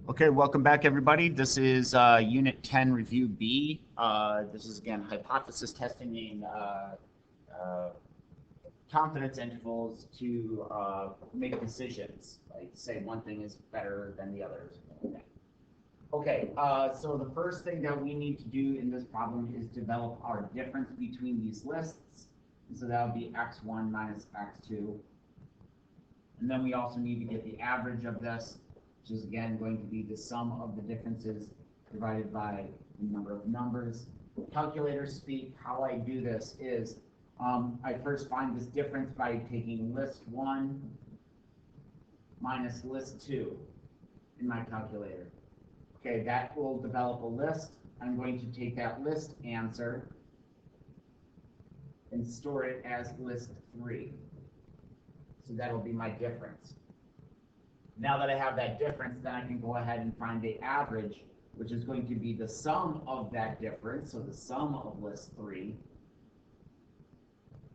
Okay, welcome back, everybody. This is Unit 10 Review B. This is, again, hypothesis testing in uh, confidence intervals to make decisions, like say one thing is better than the other. Okay, so the first thing that we need to do in this problem is develop our difference between these lists. So that would be x1 minus x2. And then we also need to get the average of this, which is again going to be the sum of the differences divided by the number of numbers. Calculator speak, how I do this is I first find this difference by taking list 1 minus list 2 in my calculator. Okay, that will develop a list. I'm going to take that list answer and store it as list 3. So that'll be my difference. Now that I have that difference, then I can go ahead and find the average, which is going to be the sum of that difference, so the sum of list 3.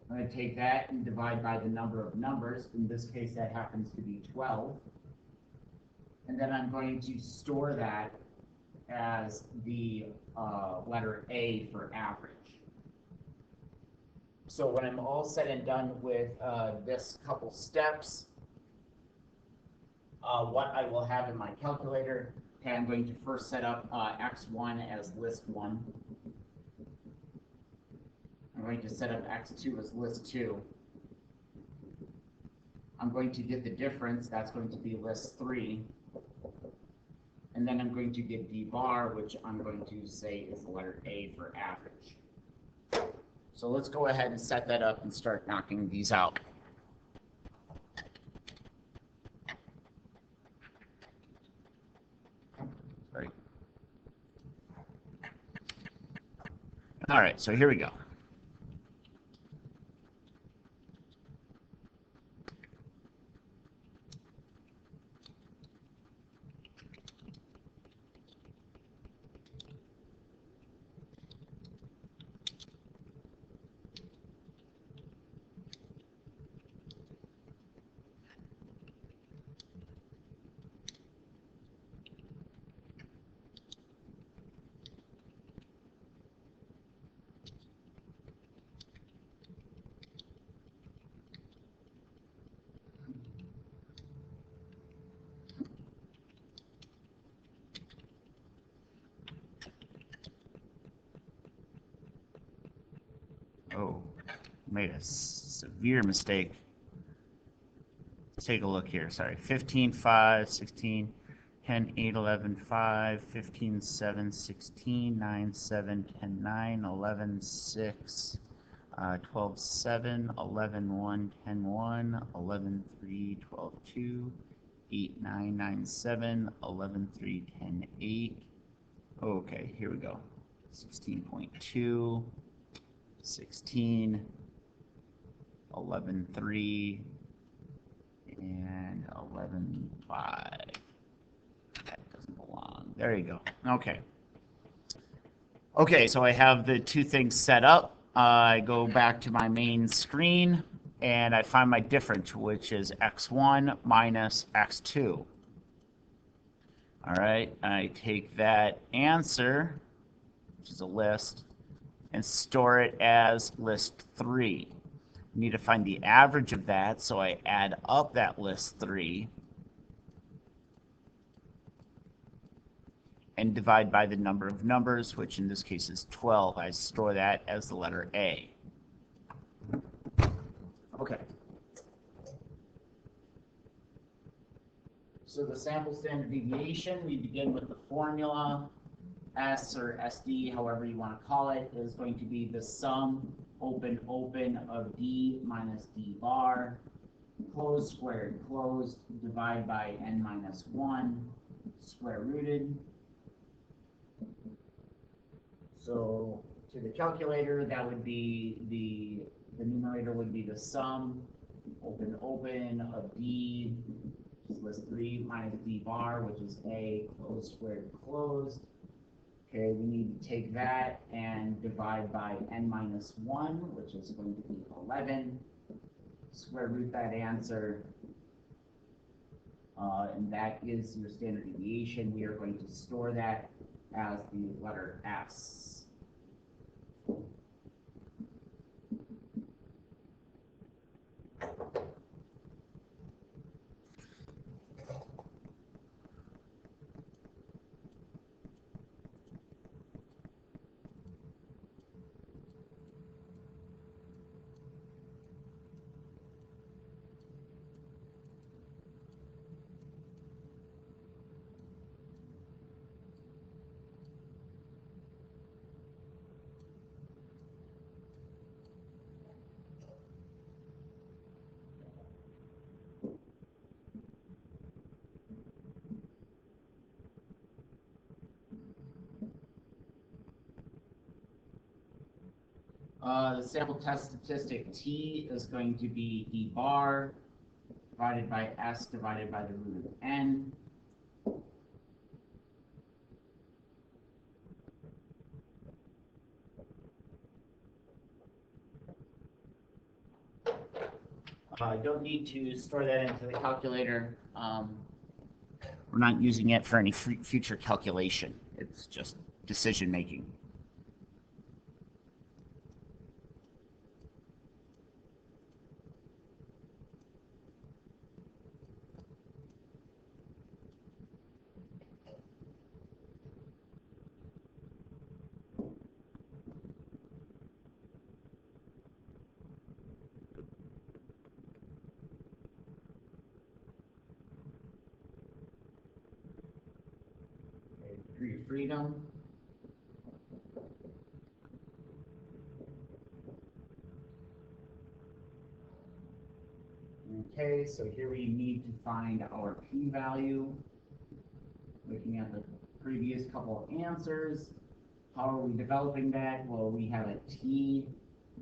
I'm going to take that and divide by the number of numbers. In this case, that happens to be 12. And then I'm going to store that as the letter A for average. So when I'm all said and done with this couple steps, what I will have in my calculator, okay, I'm going to first set up x1 as list 1. I'm going to set up x2 as list 2. I'm going to get the difference, that's going to be list 3. And then I'm going to get d bar, which I'm going to say is the letter A for average. So let's go ahead and set that up and start knocking these out. Sorry. All right, so here we go. Oh, made a severe mistake. Let's take a look here. Sorry. 15, 5, 16, 10, 8, 11, 5, 15, 7, 16, 9, 7, 10, 9, 11, 6, 12, 7, 11, 1, 10, 1, 11, 3, 12, 2, 8, 9, 9, 7, 11, 3, 10, 8. Okay, here we go. 16.2. 16, 11, 3, and 11, 5. That doesn't belong. There you go. Okay. Okay, so I have the two things set up. I go back to my main screen, and I find my difference, which is x1 minus x2. All right, I take that answer, which is a list, and store it as list 3. I need to find the average of that, so I add up that list 3 and divide by the number of numbers, which in this case is 12. I store that as the letter A. Okay. So the sample standard deviation, we begin with the formula. S or SD, however you want to call it, is going to be the sum, open, open, of D minus D bar, closed, squared, closed, divide by n minus 1, square rooted. So to the calculator, that would be the numerator would be the sum, open, open, of D, which is list 3, minus D bar, which is A, closed, squared, closed. Okay, we need to take that and divide by n minus 1, which is going to be 11. Square root that answer. and that is your standard deviation. We are going to store that as the letter S. The sample test statistic T is going to be D bar divided by S divided by the root of N. I don't need to store that into the calculator. We're not using it for any future calculation. It's just decision making. Degree of freedom. Okay, so here we need to find our p-value. Looking at the previous couple of answers, how are we developing that? Well, we have a t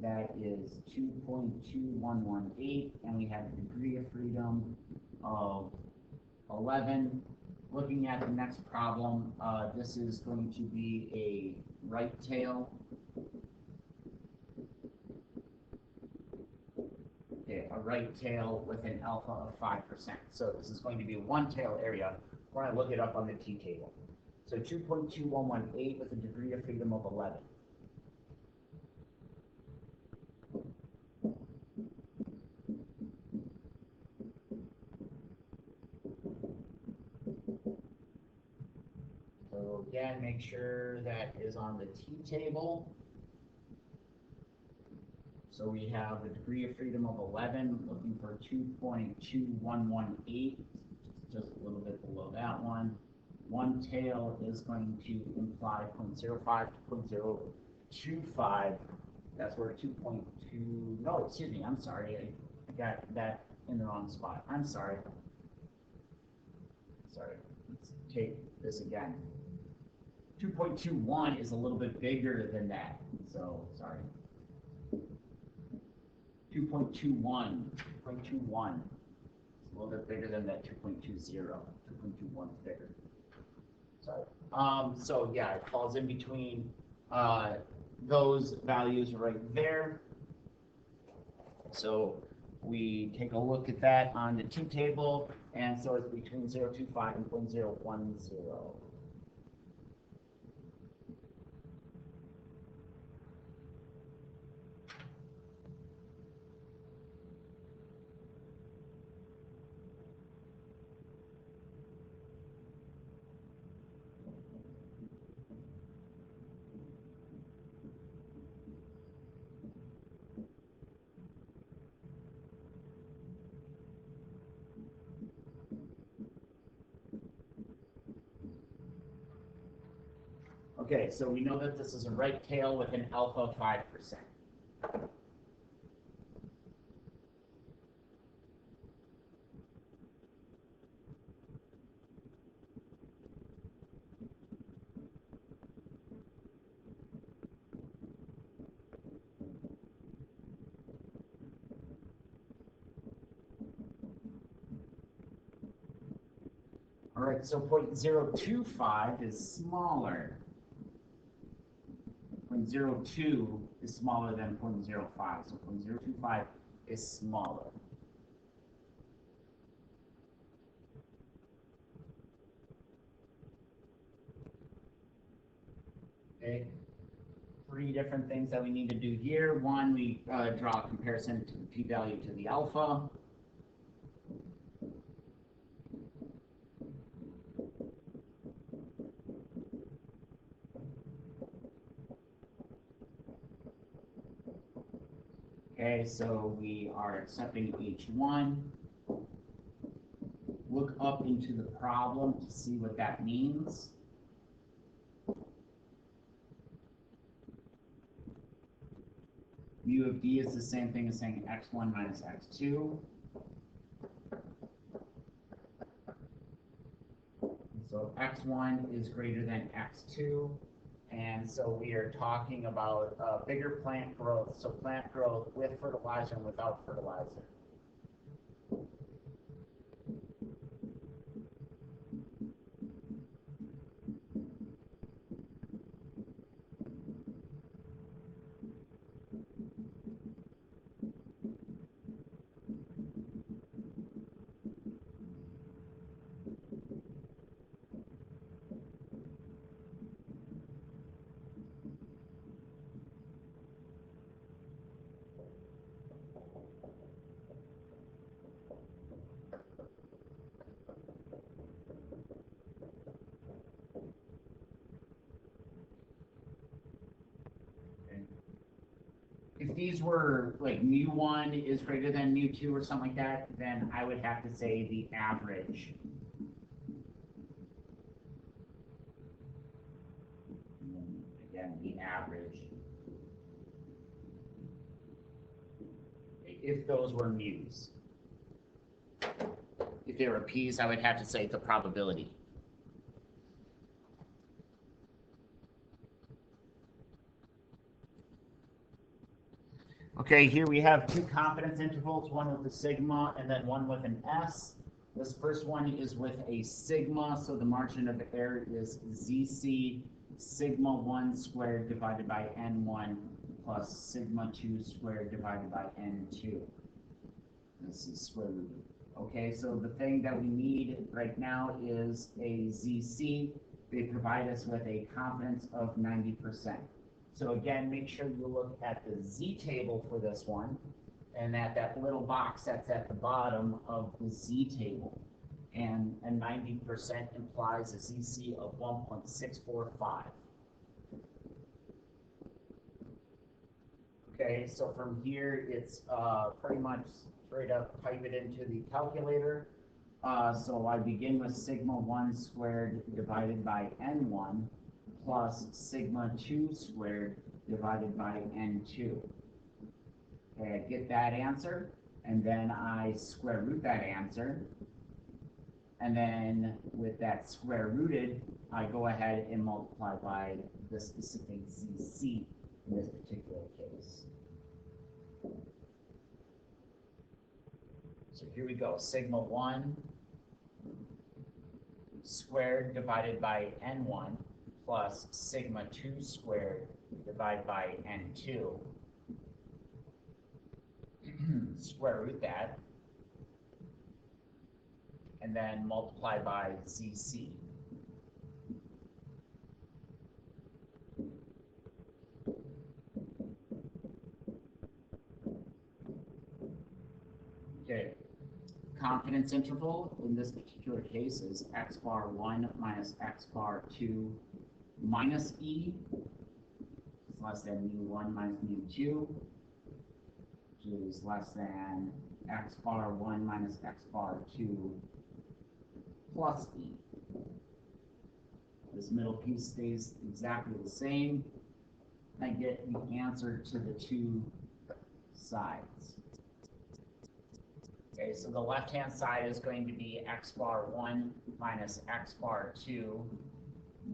that is 2.2118, and we have a degree of freedom of 11. Looking at the next problem, this is going to be a right tail. Okay, a right tail with an alpha of 5%. So this is going to be a one tail area. We're going to look it up on the t-table. So 2.2118 with a degree of freedom of 11. So again, make sure that is on the t-table. So we have the degree of freedom of 11, looking for 2.2118, just a little bit below that one. One tail is going to imply 0.05 to 0.025. That's where 2.2, no, excuse me, I'm sorry. I got that in the wrong spot. I'm sorry. Sorry, let's take this again. 2.21 is a little bit bigger than that, so sorry. 2.21, 2.21. It's a little bit bigger than that 2.20. 2.21 is bigger. Sorry. So yeah, it falls in between those values right there. So we take a look at that on the t-table, and so it's between 0.25 and 0.010. Okay, so we know that this is a right tail with an alpha of 5%. All right, so 0.025 is smaller. 0.02 is smaller than 0.05, so 0.025 is smaller. Okay. Three different things that we need to do here. One, we draw a comparison to the p-value to the alpha. Okay, so we are accepting H1. Look up into the problem to see what that means. Mu of D is the same thing as saying x1 minus x2. So x1 is greater than x2. And so we are talking about bigger plant growth. So plant growth with fertilizer and without fertilizer. If these were like mu1 is greater than mu2 or something like that, then I would have to say the average. Again, the average. If those were mu's. If they were p's, I would have to say the probability. Okay, here we have two confidence intervals, one with a sigma and then one with an S. This first one is with a sigma, so the margin of error is ZC sigma 1 squared divided by N1 plus sigma 2 squared divided by N2. This is square root. Okay, so the thing that we need right now is a ZC. They provide us with a confidence of 90%. So again, make sure you look at the Z table for this one, and that little box that's at the bottom of the Z table. And 90% implies a ZC of 1.645. Okay, so from here, it's pretty much straight up type it into the calculator. So I begin with sigma 1 squared divided by N1 plus sigma 2 squared divided by N2. Okay, I get that answer, and then I square root that answer. And then with that square rooted, I go ahead and multiply by the specific ZC in this particular case. So here we go, sigma 1 squared divided by N1 plus sigma 2 squared divided by N2. Square root that, and then multiply by ZC. Okay, confidence interval in this particular case is x bar 1 minus x bar 2 minus E is less than mu1 minus mu2, which is less than x bar 1 minus x bar 2 plus E. This middle piece stays exactly the same. I get the answer to the two sides. Okay, so the left-hand side is going to be x bar 1 minus x bar 2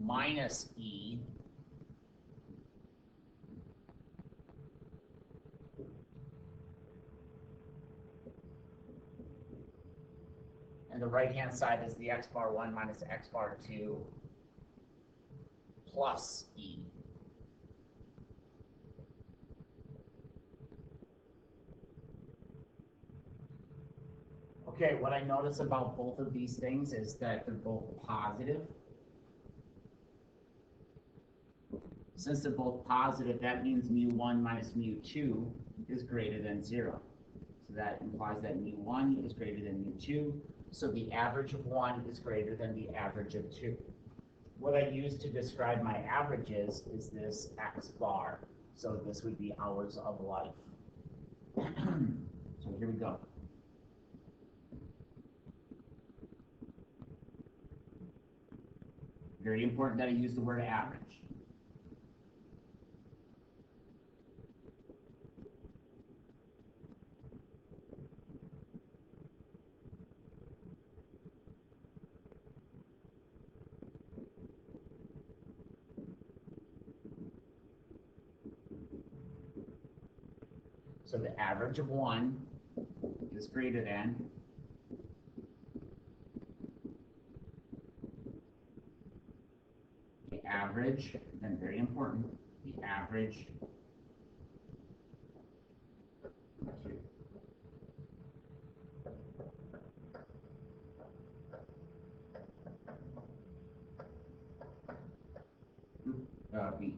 minus E. And the right-hand side is the x bar 1 minus x bar 2 plus E. Okay, what I notice about both of these things is that they're both positive. Since they're both positive, that means mu1 minus mu2 is greater than 0. So that implies that mu1 is greater than mu2. So the average of 1 is greater than the average of 2. What I use to describe my averages is this x bar. So this would be hours of life. So here we go. Very important that I use the word average. So the average of 1 is greater than the average, and very important, the average B.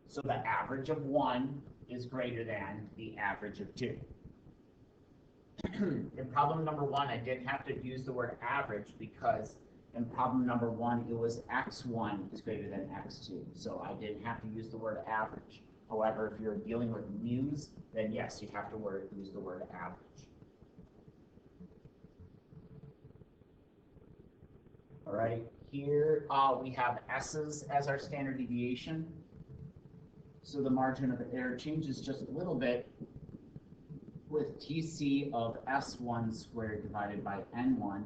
So the average of 1 is greater than the average of 2. In problem number 1, I didn't have to use the word average because in problem number 1, it was x1 is greater than x2. So I didn't have to use the word average. However, if you're dealing with mu's, then yes, you have to use the word average. All right, here we have s's as our standard deviation. So the margin of error changes just a little bit with TC of S1 squared divided by N1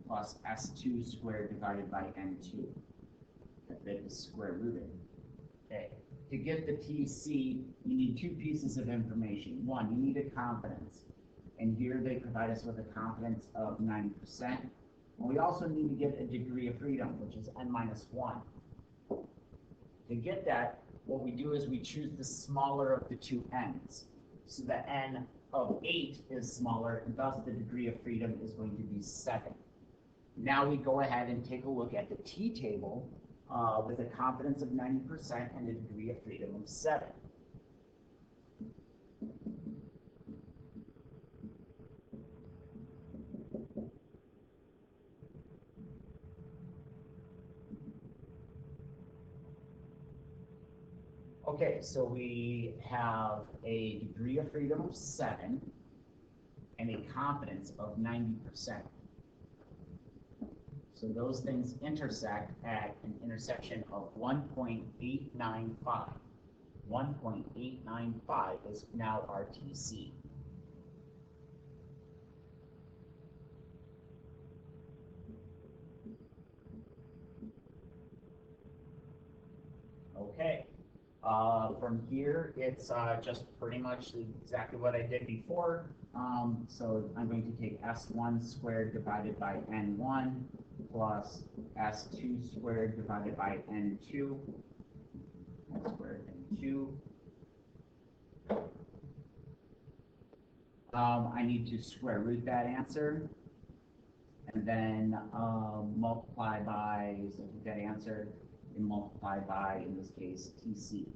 plus S2 squared divided by N2. That bit is square rooted. Okay. To get the TC, you need two pieces of information. One, you need a confidence. And here they provide us with a confidence of 90%. And we also need to get a degree of freedom, which is N minus 1. To get that, what we do is we choose the smaller of the two n's. So the n of 8 is smaller, and thus the degree of freedom is going to be 7. Now we go ahead and take a look at the t-table with a confidence of 90% and a degree of freedom of 7. Okay, so we have a degree of freedom of 7 and a confidence of 90%. So those things intersect at an intersection of 1.895. 1.895 is now our TC. Okay. From here, it's just pretty much exactly what I did before. So I'm going to take S1 squared divided by N1 plus S2 squared divided by N2. N squared N2. I need to square root that answer. And then multiply by, so that answer, and multiply by, in this case, TC.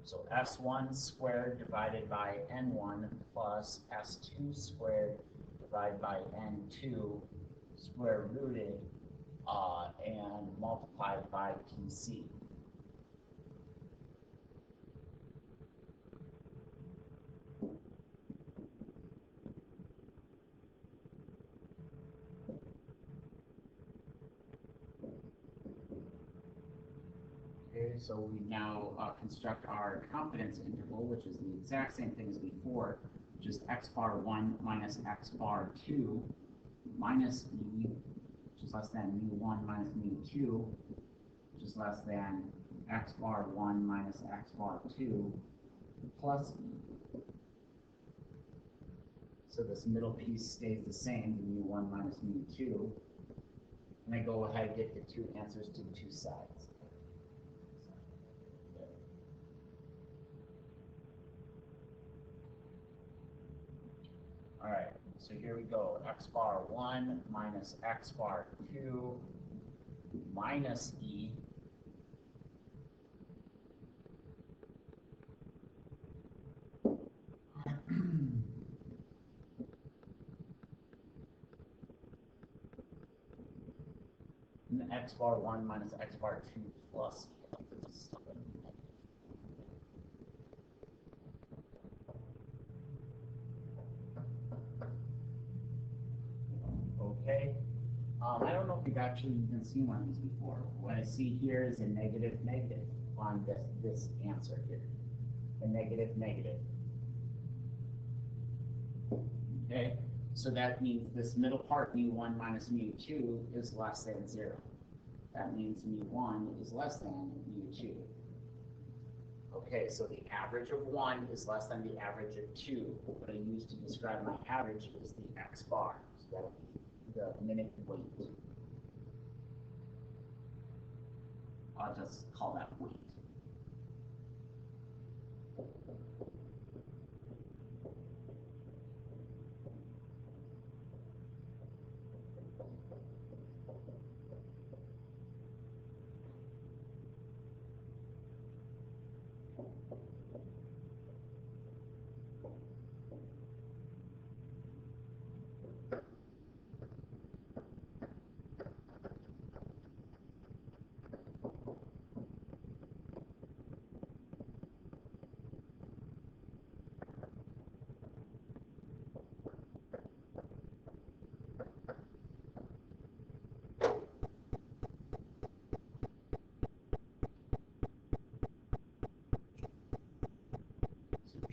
So S1 squared divided by N1 plus S2 squared divided by N2 square rooted and multiplied by TC. So we now construct our confidence interval, which is the exact same thing as before, which is x bar 1 minus x bar 2 minus e, which is less than mu1 minus mu2, which is less than x bar 1 minus x bar 2 plus e. So this middle piece stays the same, mu1 minus mu2, and I go ahead and get the two answers to the two sides. All right, so here we go. X bar 1 minus X bar 2 minus E and X bar 1 minus X bar 2 plus E. Okay. I don't know if you've actually even seen one of these before. What I see here is a negative negative on this answer here. A negative negative. Okay, so that means this middle part, mu1 minus mu2, is less than 0. That means mu1 is less than mu2. Okay, so the average of 1 is less than the average of 2. What I use to describe my average is the X bar. So that'll be the minute weight. I'll just call that weight.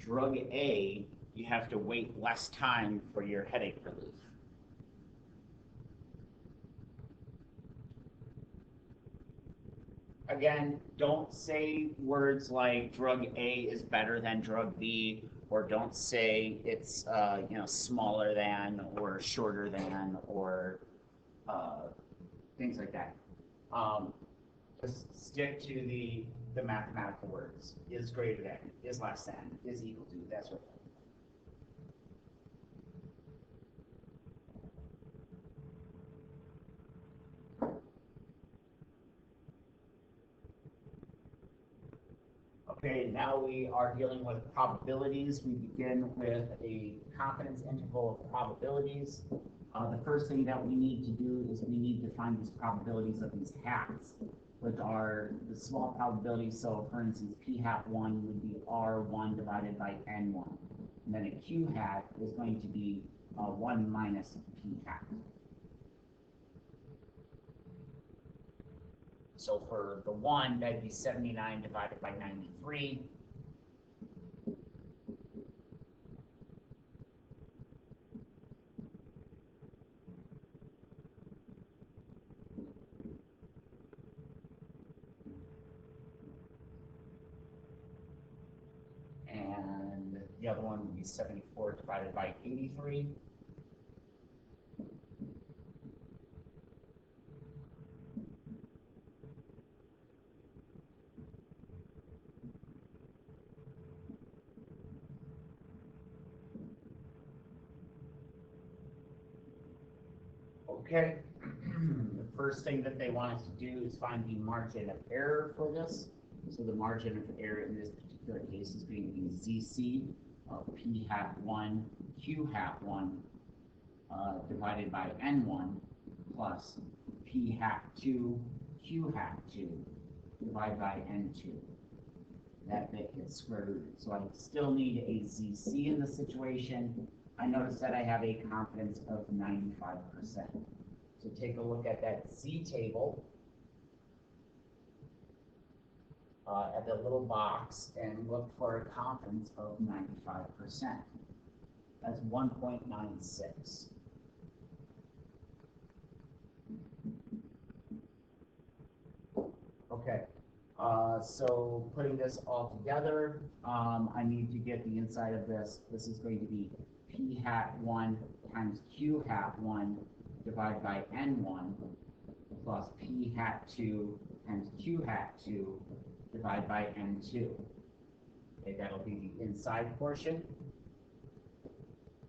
Drug A, you have to wait less time for your headache relief. Again, don't say words like drug A is better than drug B, or don't say it's smaller than or shorter than or things like that. Just stick to the mathematical words. Is greater than, is less than, is equal to, that sort of thing. Okay, now we are dealing with probabilities. We begin with a confidence interval of probabilities. The first thing that we need to do is we need to find these probabilities of these hats, which are the small probabilities. So for instance, p hat 1 would be r1 divided by n1. And then a q hat is going to be 1 minus p hat. So for the 1, that'd be 79 divided by 93. And the other one would be 74 divided by 83. Okay, the first thing that they want us to do is find the margin of error for this. So the margin of error in this particular case is going to be ZC of p hat 1, q hat 1 divided by n1 plus p hat 2, q hat 2 divided by n2. That bit gets square rooted. So I still need a ZC in this situation. I notice that I have a confidence of 95%. So take a look at that Z table at the little box and look for a confidence of 95%. That's 1.96. Okay. So putting this all together, I need to get the inside of this. This is going to be p hat 1 times q hat 1 divided by n1 plus p hat 2 times q hat 2 divided by n2. Okay, that'll be the inside portion.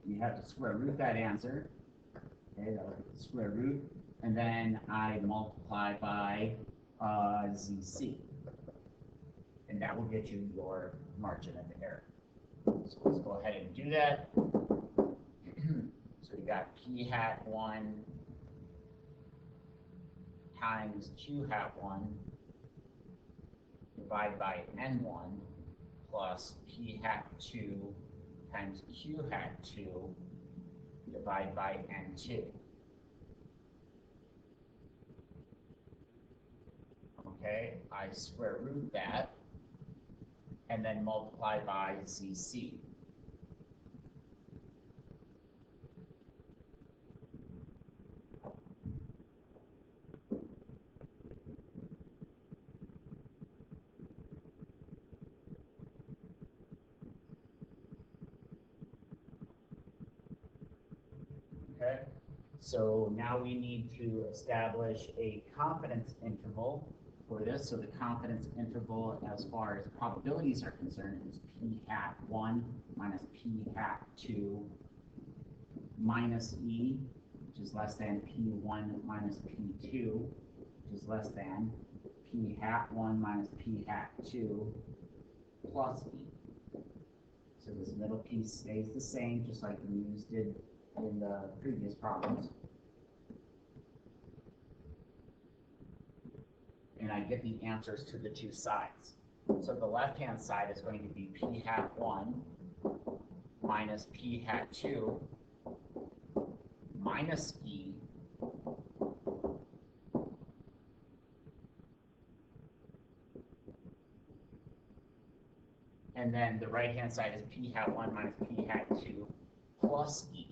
You have to square root that answer. Okay, that would be square root, and then I multiply by ZC. And that will get you your margin of error. So let's go ahead and do that. So we got P hat 1 times Q hat 1 divided by N1 plus P hat 2 times Q hat 2 divided by N2. Okay, I square root that and then multiply by ZC. Okay, so now we need to establish a confidence interval for this. So the confidence interval as far as probabilities are concerned is P hat 1 minus P hat 2 minus E, which is less than P1 minus P2, which is less than P hat 1 minus P hat 2 plus E. So this middle piece stays the same, just like the mu's did in the previous problems. And I get the answers to the two sides. So the left-hand side is going to be P hat 1 minus P hat 2 minus E and then the right-hand side is P hat 1 minus P hat 2 plus E.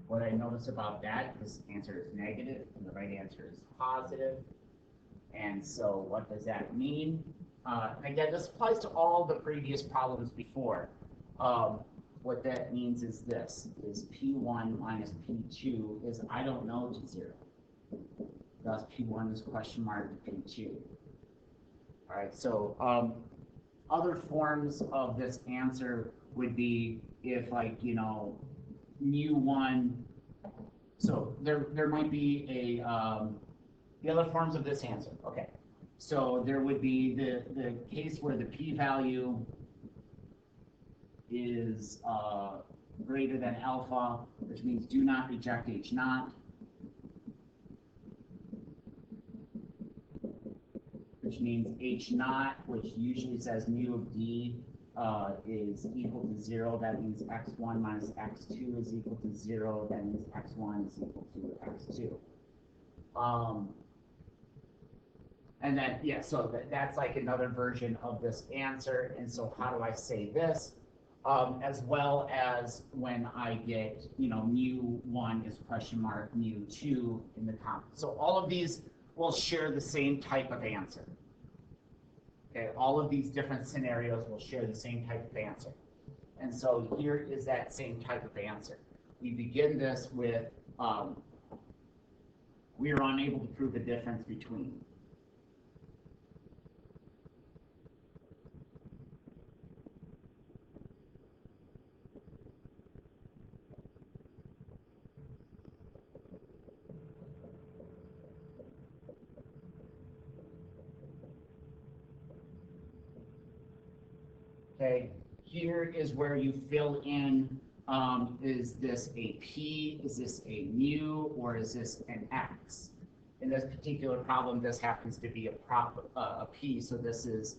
What I notice about that, this answer is negative and the right answer is positive. And so what does that mean? Again, this applies to all the previous problems before. What that means is this, is P1 minus P2 is I don't know to 0. Thus P1 is question mark to P2. All right, so other forms of this answer would be if, like, you know, mu1, so there might be a, the other forms of this answer, okay. So there would be the case where the p-value is greater than alpha, which means do not reject H naught, which means H naught, which usually says mu of D is equal to 0. That means x1 minus x2 is equal to 0. That means x1 is equal to x2. And then, yeah, so that's like another version of this answer. And so how do I say this? As well as when I get, you know, mu1 is question mark, mu2 in the comp. So all of these will share the same type of answer. Okay, all of these different scenarios will share the same type of answer. And so here is that same type of answer. We begin this with, we are unable to prove a difference between. Okay, here is where you fill in, is this a P, is this a mu, or is this an X? In this particular problem, this happens to be a P, so this is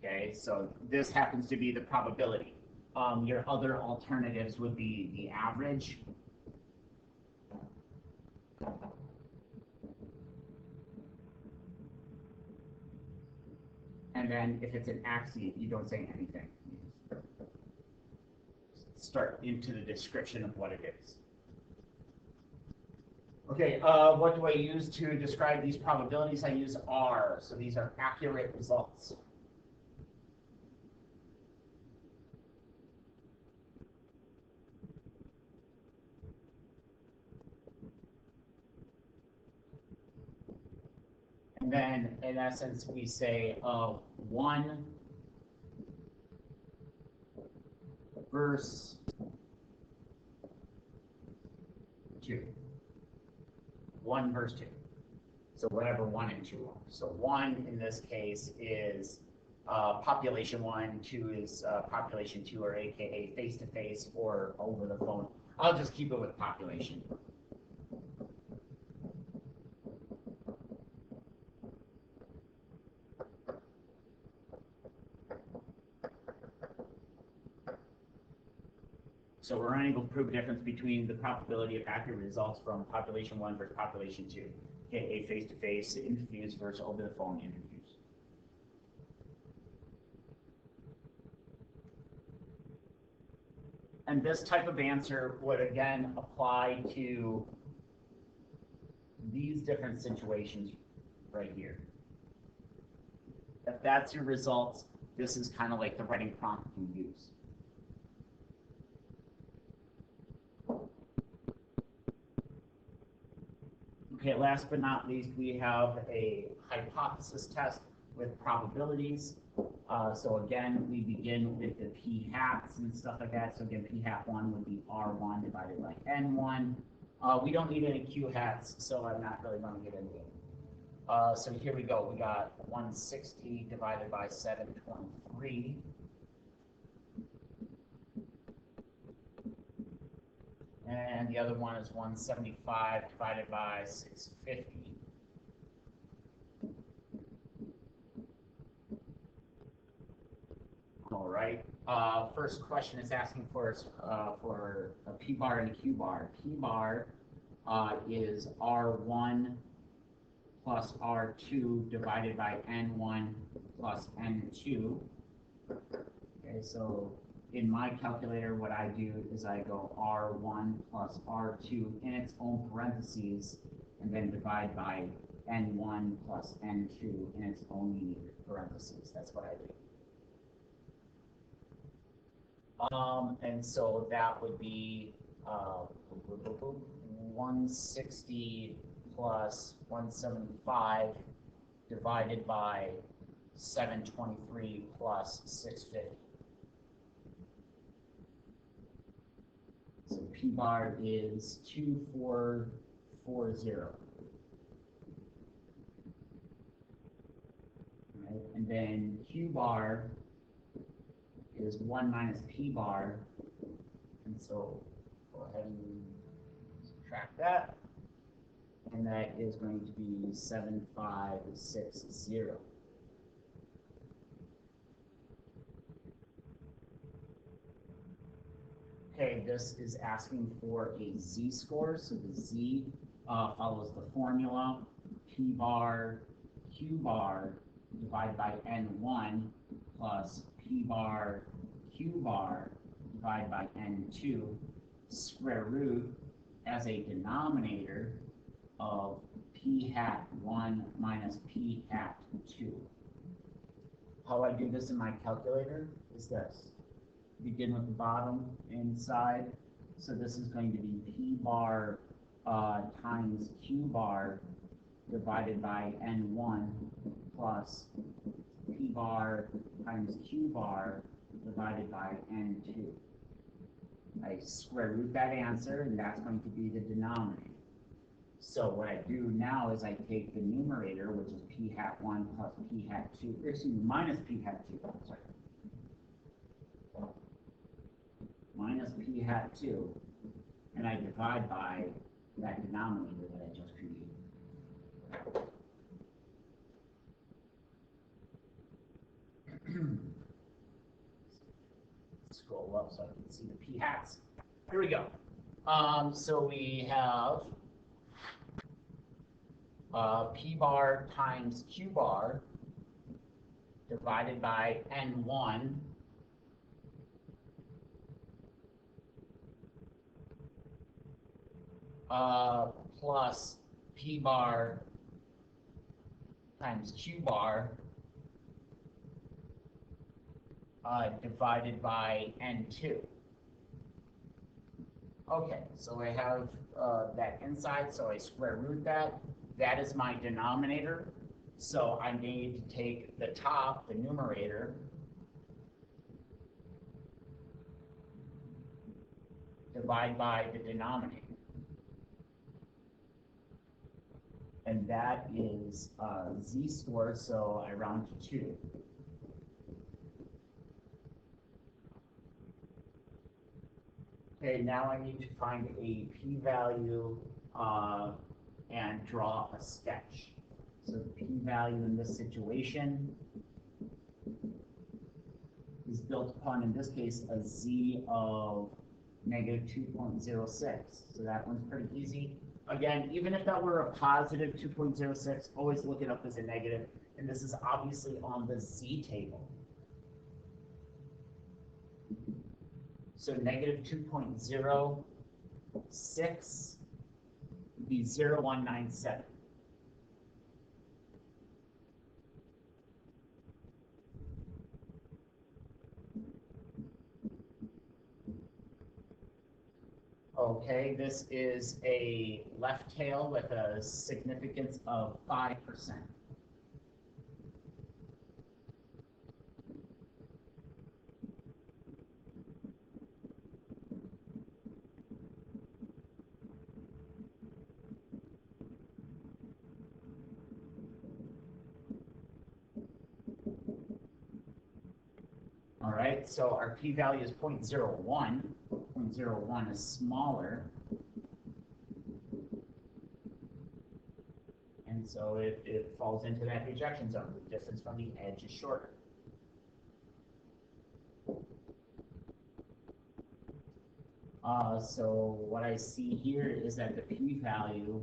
okay, so this happens to be the probability. Your other alternatives would be the average. And then if it's an X, you don't say anything. You start into the description of what it is. Okay, what do I use to describe these probabilities? I use R, so these are accurate results. And then, in essence, we say 1 versus 2. 1 versus 2. So whatever 1 and 2 are. So 1 in this case is population 1, 2 is population 2, or AKA face-to-face or over the phone. I'll just keep it with population. So we're unable to prove a difference between the probability of accurate results from population 1 versus population 2, aka face-to-face interviews versus over the phone interviews. And this type of answer would again apply to these different situations right here. If that's your results, this is kind of like the writing prompt you use. Okay, last but not least, we have a hypothesis test with probabilities. So again, we begin with the p-hats and stuff like that. So again, p-hat1 would be r1 divided by n1. We don't need any q-hats, so I'm not really going to get into it. So here we go. We got 160 divided by 723. And the other one is 175 divided by 650. All right. First question is asking for a p-bar and a q-bar. P-bar is r1 plus r2 divided by n1 plus n2. Okay, so in my calculator, what I do is I go r1 plus r2 in its own parentheses, and then divide by n1 plus n2 in its own parentheses. That's what I do. And so that would be 160 plus 175 divided by 723 plus 650. So P bar is 2440. Right? And then Q bar is 1 minus P bar. And so go ahead and subtract that. And that is going to be 7560. Okay, this is asking for a z-score. So the z follows the formula. P bar, Q bar divided by n1 plus P bar, Q bar divided by n2 square root as a denominator of p hat 1 minus p hat 2. How I do this in my calculator is this. Begin with the bottom inside. So this is going to be P bar times Q bar divided by N1 plus P bar times Q bar divided by N2. I square root that answer, and that's going to be the denominator. So what I do now is I take the numerator, which is P hat 1 plus P hat 2, excuse me, minus P hat 2, sorry. Minus P hat 2, and I divide by that denominator that I just created. Scroll up so I can see the P hats. Here we go. So we have P bar times Q bar divided by N1 plus P bar times Q bar divided by N2. Okay, so I have that inside, so I square root that. That is my denominator. So I need to take the top, the numerator, divide by the denominator. And that is z squared, so I round to 2. Okay, now I need to find a p-value and draw a sketch. So the p-value in this situation is built upon, in this case, a z of negative 2.06. So that one's pretty easy. Again, even if that were a positive 2.06, always look it up as a negative. And this is obviously on the z table. So negative 2.06 would be 0.197. Okay, this is a left tail with a significance of 5%. All right, so our p-value is 0.01. 0.01 is smaller. And so it falls into that rejection zone. The distance from the edge is shorter. So what I see here is that the p-value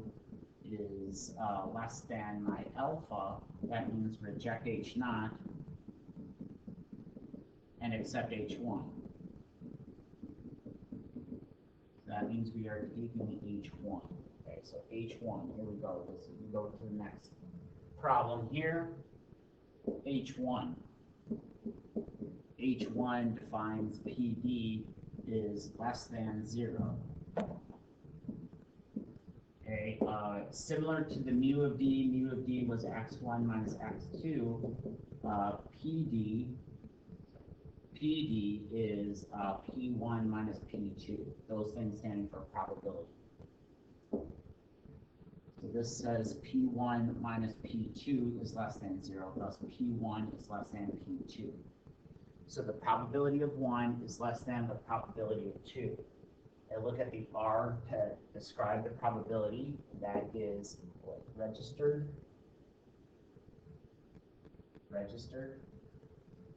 is less than my alpha. That means reject H0 and accept H1. That means we are taking H1. Okay, so H1, here we go. We go to the next problem here. H1. H1 defines PD is less than 0. Okay, similar to the mu of D was x1 minus x2. PD is P1 minus P2, those things standing for probability. So this says P1 minus P2 is less than 0, thus P1 is less than P2. So the probability of 1 is less than the probability of 2. I look at the R to describe the probability. That is what, registered.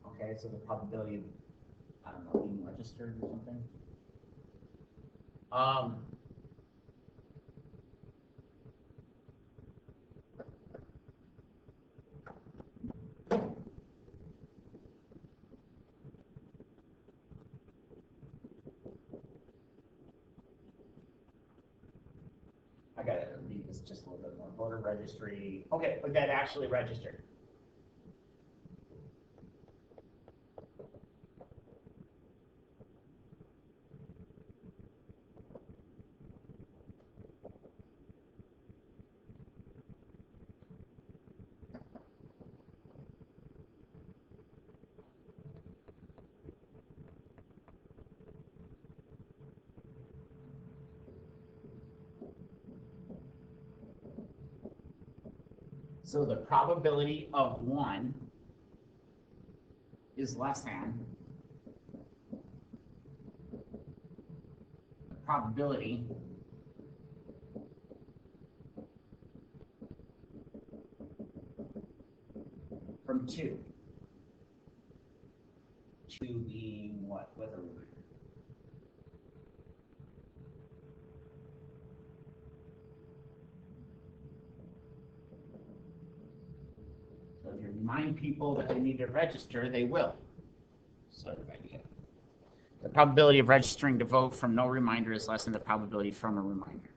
Okay, so the probability of, I don't know, being registered or something. I gotta read this just a little bit more. Voter registry. Okay, but that actually registered. So the probability of 1 is less than the probability from 2. 2 being what? With a reminder. So if you remind people that they need to register, they will. Sort of idea. The probability of registering to vote from no reminder is less than the probability from a reminder.